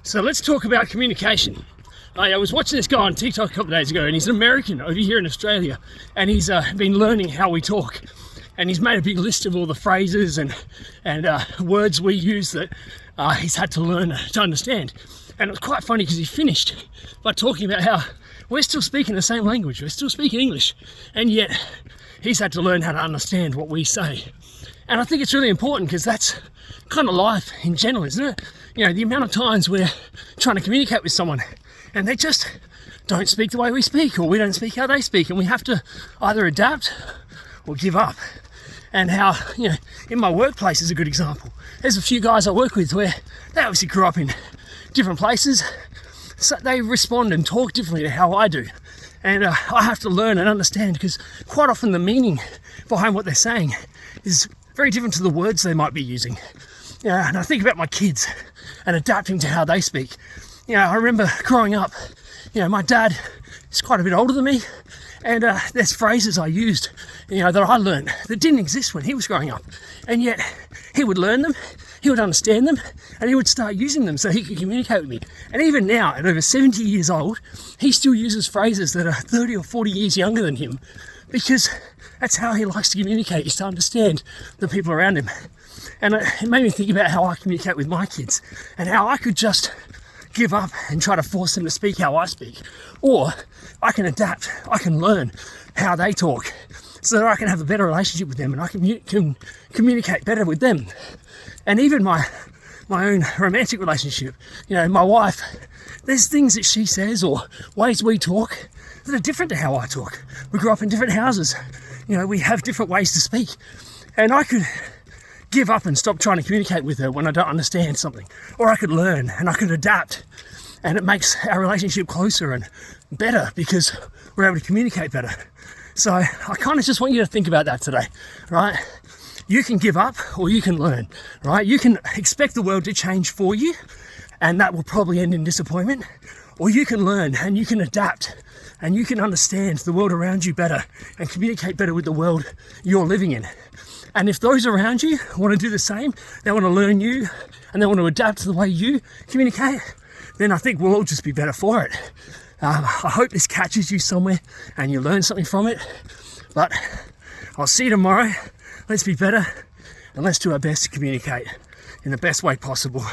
So let's talk about communication. I was watching this guy on TikTok a couple of days ago, and he's an American over here in Australia, and he's been learning how we talk. And he's made a big list of all the phrases and words we use that he's had to learn to understand. And it was quite funny because he finished by talking about how we're still speaking the same language, we're still speaking English, and yet he's had to learn how to understand what we say. And I think it's really important because that's kind of life in general, isn't it? You know, the amount of times we're trying to communicate with someone and they just don't speak the way we speak, or we don't speak how they speak, and we have to either adapt or give up. And how, you know, in my workplace is a good example. There's a few guys I work with where they obviously grew up in different places, so they respond and talk differently to how I do. And I have to learn and understand, because quite often the meaning behind what they're saying is very different to the words they might be using. You know, and I think about my kids and adapting to how they speak. You know, I remember growing up, you know, my dad is quite a bit older than me, and there's phrases I used, you know, that I learned that didn't exist when he was growing up. And yet he would learn them, he would understand them, and he would start using them so he could communicate with me. And even now, at over 70 years old, he still uses phrases that are 30 or 40 years younger than him, because that's how he likes to communicate, is to understand the people around him. And it made me think about how I communicate with my kids, and how I could just give up and try to force them to speak how I speak. Or I can adapt, I can learn how they talk so that I can have a better relationship with them, and I can communicate better with them. And even my own romantic relationship, you know, my wife, there's things that she says or ways we talk that are different to how I talk. We grew up in different houses, you know, we have different ways to speak. And I could give up and stop trying to communicate with her when I don't understand something. Or I could learn and I could adapt, and it makes our relationship closer and better because we're able to communicate better. So I kind of just want you to think about that today, right? You can give up or you can learn, right? You can expect the world to change for you, and that will probably end in disappointment. Or you can learn and you can adapt and you can understand the world around you better and communicate better with the world you're living in. And if those around you want to do the same, they want to learn you and they want to adapt to the way you communicate, then I think we'll all just be better for it. I hope this catches you somewhere and you learn something from it. But I'll see you tomorrow. Let's be better, and let's do our best to communicate in the best way possible.